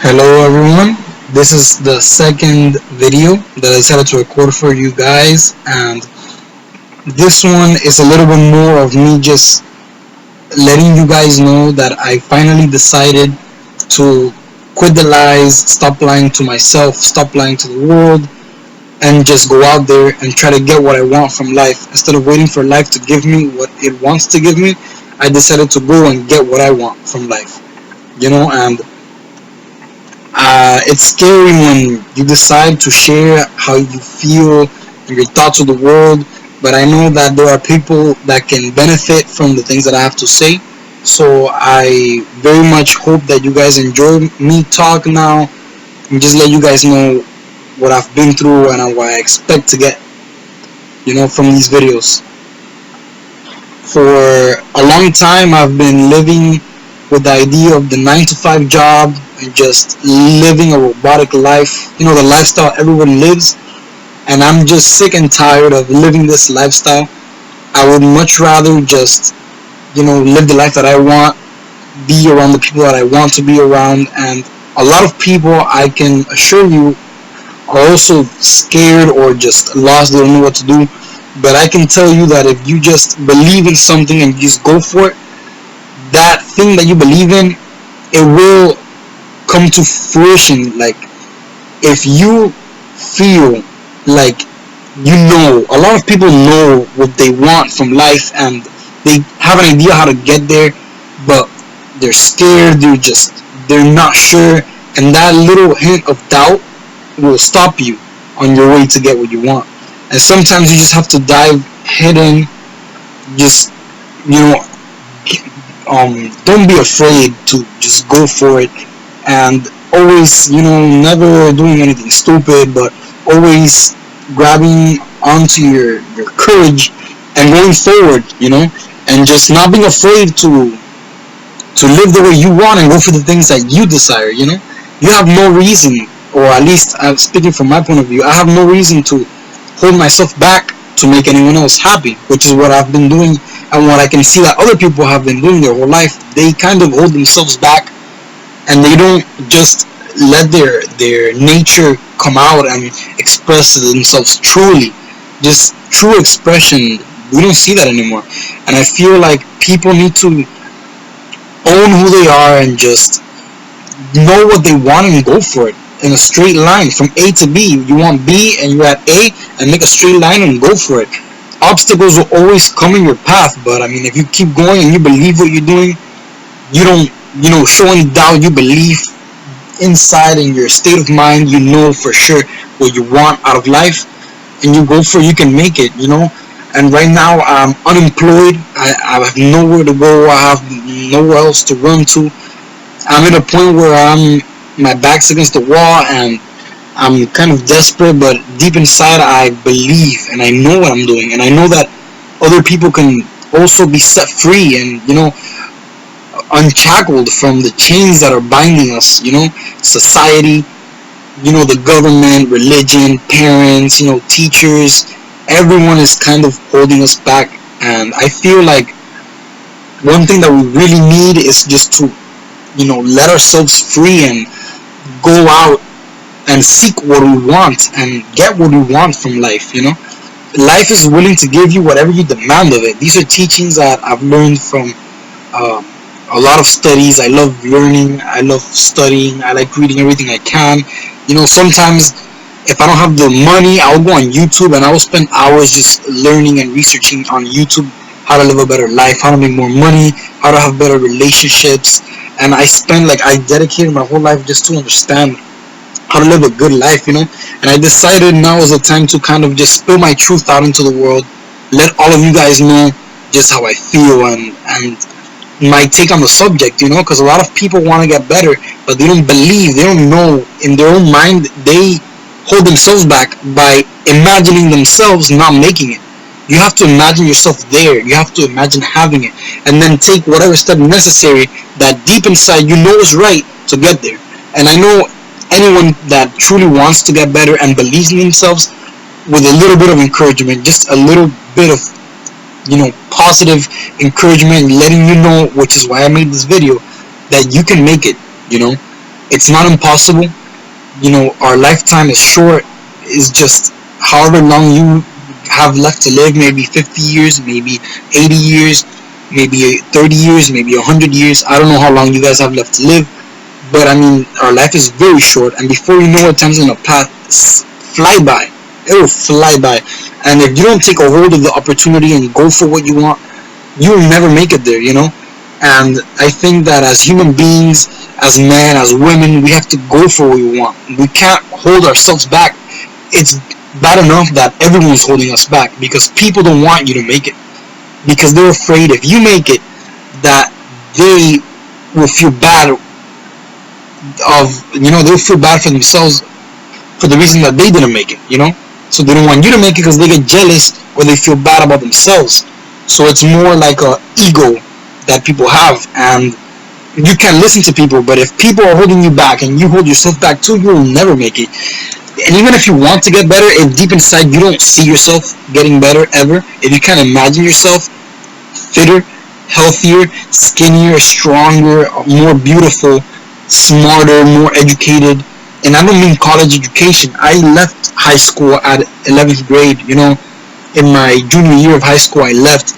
Hello everyone, this is the second video that I decided to record for you guys, and this one is a little bit more of me just letting you guys know that I finally decided to quit the lies, stop lying to myself, stop lying to the world, and just go out there and try to get what I want from life. Instead of waiting for life to give me what it wants to give me, I decided to go and get what I want from life. And it's scary when you decide to share how you feel and your thoughts with the world, but I know that there are people that can benefit from the things that I have to say. So I very much hope that you guys enjoy me talk now and just let you guys know what I've been through and what I expect to get, from these videos. For a long time, I've been living with the idea of the 9 to 5 job and just living a robotic life, the lifestyle everyone lives. And I'm just sick and tired of living this lifestyle. I would much rather just, live the life that I want, be around the people that I want to be around. And a lot of people, I can assure you, are also scared or just lost, they don't know what to do. But I can tell you that if you just believe in something and you just go for it, that thing that you believe in, it will come to fruition. Like, if you feel like a lot of people know what they want from life and they have an idea how to get there, but they're scared, they're not sure, and that little hint of doubt will stop you on your way to get what you want. And sometimes you just have to dive head in, just, you know, don't be afraid to just go for it, and always, never doing anything stupid, but always grabbing onto your courage and going forward, and just not being afraid to live the way you want and go for the things that you desire. You have no reason, or at least I'm speaking from my point of view, I have no reason to hold myself back to make anyone else happy, which is what I've been doing and what I can see that other people have been doing their whole life. They kind of hold themselves back and they don't just let their nature come out and express themselves truly. Just true expression, we don't see that anymore. And I feel like people need to own who they are and just know what they want and go for it in a straight line from A to B. You want B and you're at A, and make a straight line and go for it. Obstacles will always come in your path, but I mean, if you keep going and you believe what you're doing, you don't, show any doubt. You believe inside in your state of mind, you know for sure what you want out of life, and you go for it, you can make it, And right now I'm unemployed. I have nowhere to go. I have nowhere else to run to. I'm at a point where my back's against the wall and I'm kind of desperate, but deep inside I believe and I know what I'm doing, and I know that other people can also be set free and, unshackled from the chains that are binding us, society, the government, religion, parents, teachers, everyone is kind of holding us back. And I feel like one thing that we really need is just to, let ourselves free and go out and seek what we want and get what we want from life. Life is willing to give you whatever you demand of it. These are teachings that I've learned from a lot of studies. I love learning, I love studying, I like reading everything I can. Sometimes if I don't have the money, I'll go on YouTube and I'll spend hours just learning and researching on YouTube how to live a better life, how to make more money, how to have better relationships. And I dedicated my whole life just to understand how to live a good life, And I decided now is the time to kind of just spill my truth out into the world, let all of you guys know just how I feel and my take on the subject, because a lot of people want to get better, but they don't believe, they don't know. In their own mind, they hold themselves back by imagining themselves not making it. You have to imagine yourself there. You have to imagine having it, and then take whatever step necessary that deep inside you know is right to get there. And I know anyone that truly wants to get better and believes in themselves, with a little bit of encouragement, just a little bit of, positive encouragement, letting you know, which is why I made this video, that you can make it. It's not impossible. Our lifetime is short. Is just however long you have left to live, maybe 50 years, maybe 80 years, maybe 30 years, maybe 100 years. I don't know how long you guys have left to live, but I mean, our life is very short, and before you know it, time's gonna fly by. It will fly by, and if you don't take a hold of the opportunity and go for what you want, you will never make it there. And I think that as human beings, as men, as women, we have to go for what we want. We can't hold ourselves back. It's bad enough that everyone's holding us back because people don't want you to make it, because they're afraid if you make it that they will feel bad they'll feel bad for themselves for the reason that they didn't make it. So they don't want you to make it because they get jealous or they feel bad about themselves. So it's more like a ego that people have, and you can listen to people, but if people are holding you back and you hold yourself back too, you will never make it. And even if you want to get better, if deep inside you don't see yourself getting better ever, if you can't imagine yourself fitter, healthier, skinnier, stronger, more beautiful, smarter, more educated, and I don't mean college education. I left high school at 11th grade. In my junior year of high school, I left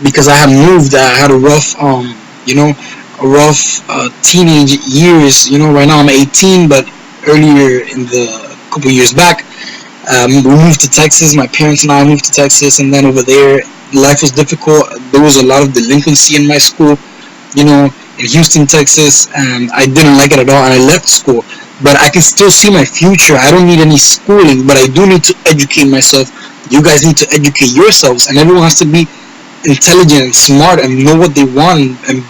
because I had moved. I had a rough teenage years. Right now I'm 18, but earlier in the couple years back, we moved to Texas. My parents and I moved to Texas, and then over there, life was difficult. There was a lot of delinquency in my school, in Houston, Texas, and I didn't like it at all, and I left school. But I can still see my future. I don't need any schooling, but I do need to educate myself. You guys need to educate yourselves, and everyone has to be intelligent and smart and know what they want, and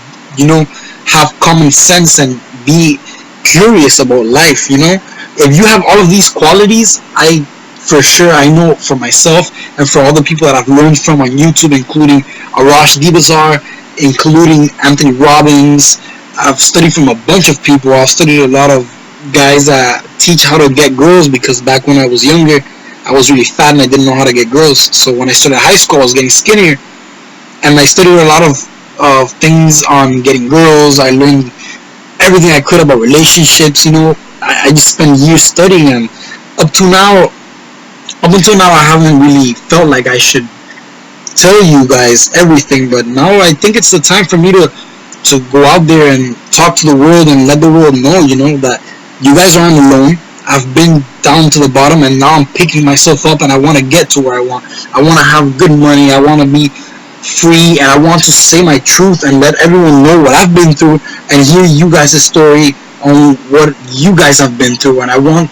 have common sense and be curious about life. If you have all of these qualities, I know for myself and for all the people that I've learned from on YouTube, including Arash Dibazar, including Anthony Robbins. I've studied from a bunch of people. I've studied a lot of guys that teach how to get girls, because back when I was younger, I was really fat and I didn't know how to get girls. So when I started high school, I was getting skinnier, and I studied a lot of things on getting girls. I learned everything I could about relationships. I just spent years studying, and up to now, up until now, I haven't really felt like I should tell you guys everything. But now I think it's the time for me to go out there and talk to the world and let the world know, that you guys aren't alone. I've been down to the bottom, and now I'm picking myself up, and I want to get to where I want. I want to have good money. I want to be free, and I want to say my truth and let everyone know what I've been through and hear you guys' story on what you guys have been through. And I want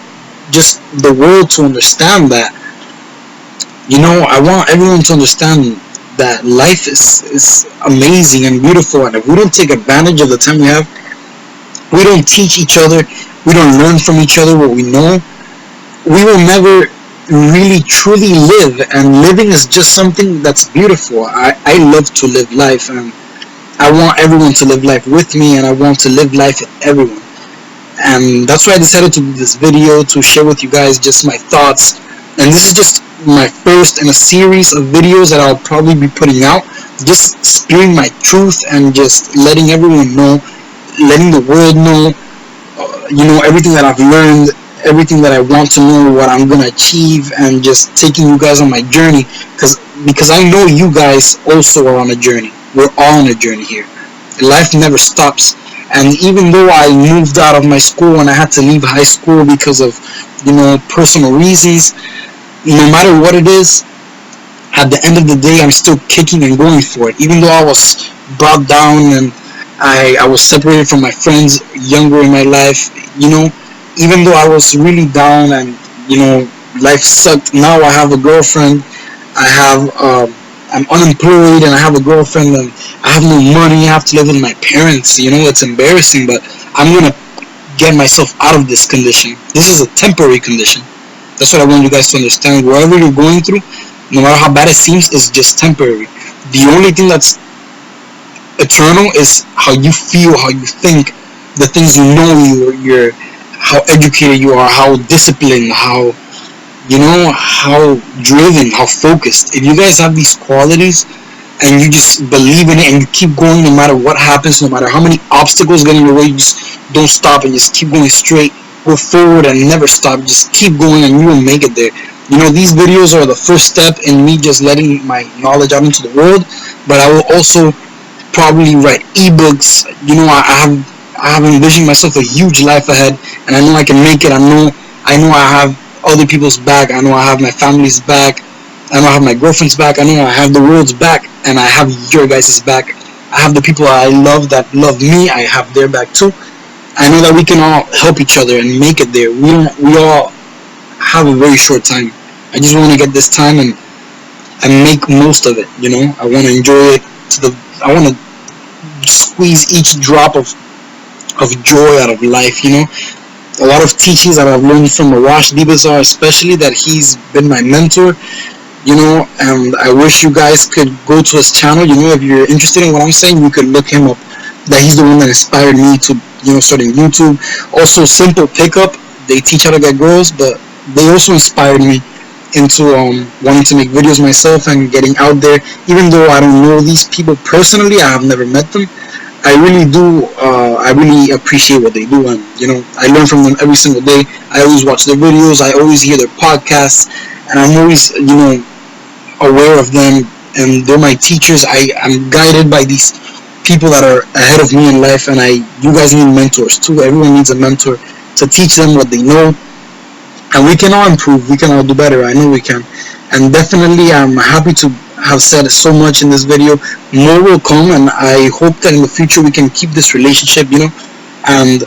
just the world to understand that. I want everyone to understand that life is amazing and beautiful, and if we don't take advantage of the time we have, we don't teach each other, we don't learn from each other what we know, we will never really truly live. And living is just something that's beautiful. I love to live life, and I want everyone to live life with me, and I want to live life with everyone. And that's why I decided to do this video, to share with you guys just my thoughts. And this is just my first in a series of videos that I'll probably be putting out, just spewing my truth and just letting everyone know, letting the world know, everything that I've learned, everything that I want to know, what I'm going to achieve, and just taking you guys on my journey, because I know you guys also are on a journey. We're all on a journey here. Life never stops. And even though I moved out of my school and I had to leave high school because of, personal reasons, no matter what it is, at the end of the day, I'm still kicking and going for it. Even though I was brought down and I was separated from my friends younger in my life, even though I was really down and, life sucked, now I have a girlfriend, I'm unemployed and I have a girlfriend, and I have no money, I have to live with my parents. It's embarrassing, but I'm going to get myself out of this condition. This is a temporary condition. That's what I want you guys to understand. Whatever you're going through, no matter how bad it seems, is just temporary. The only thing that's eternal is how you feel, how you think, the things you're how educated you are, how disciplined, how driven, how focused. If you guys have these qualities, and you just believe in it and you keep going no matter what happens, no matter how many obstacles get in your way. You just don't stop and just keep going straight, go forward and never stop. Just keep going and you will make it there. These videos are the first step in me just letting my knowledge out into the world, but I will also probably write ebooks. I have envisioned myself a huge life ahead, and I know I can make it. I know I have other people's back. I know I have my family's back. I know I have my girlfriend's back. I know I have the world's back, and I have your guys' back. I have the people I love that love me. I have their back too. I know that we can all help each other and make it there. We all have a very short time. I just want to get this time and make most of it. I want to enjoy it to the. I want to squeeze each drop of joy out of life. A lot of teachings that I've learned from Arash Dibazar, especially that he's been my mentor. And I wish you guys could go to his channel. If you're interested in what I'm saying, you could look him up. That he's the one that inspired me to, starting YouTube. Also, Simple Pickup. They teach how to get girls, but they also inspired me into wanting to make videos myself and getting out there. Even though I don't know these people personally, I have never met them. I really do. I really appreciate what they do, and I learn from them every single day. I always watch their videos. I always hear their podcasts, and I'm always, aware of them. And they're my teachers. I'm guided by these people that are ahead of me in life, and you guys need mentors too. Everyone needs a mentor to teach them what they know, and we can all improve. We can all do better. I know we can, and definitely, I'm happy to have said so much in this video. More will come, and I hope that in the future we can keep this relationship, and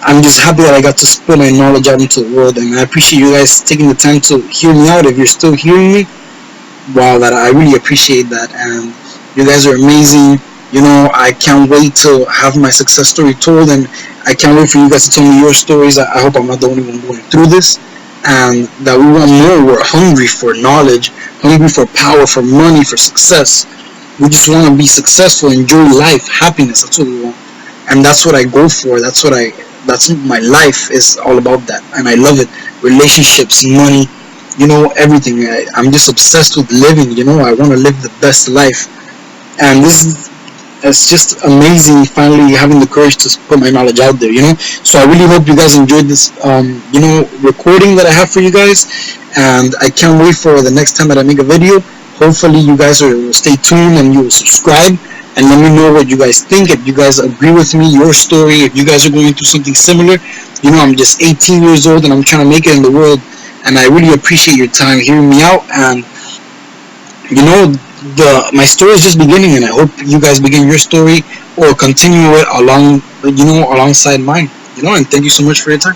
I'm just happy that I got to spill my knowledge out into the world, and I appreciate you guys taking the time to hear me out. If you're still hearing me, wow, that I really appreciate that, and you guys are amazing. I can't wait to have my success story told, and I can't wait for you guys to tell me your stories. I hope I'm not the only one going through this, and that we want more. We're hungry for knowledge, hungry for power, for money, for success. We just want to be successful, enjoy life, happiness. That's what we want, and that's what I go for. That's my life is all about that, and I love it. Relationships, money, everything. I'm just obsessed with living. I want to live the best life, and it's just amazing finally having the courage to put my knowledge out there. So I really hope you guys enjoyed this recording that I have for you guys, and I can't wait for the next time that I make a video. Hopefully you guys will stay tuned and you will subscribe and let me know what you guys think. If you guys agree with me, your story, if you guys are going through something similar. I'm just 18 years old and I'm trying to make it in the world, and I really appreciate your time hearing me out. And my story is just beginning, and I hope you guys begin your story or continue it alongside mine. And thank you so much for your time.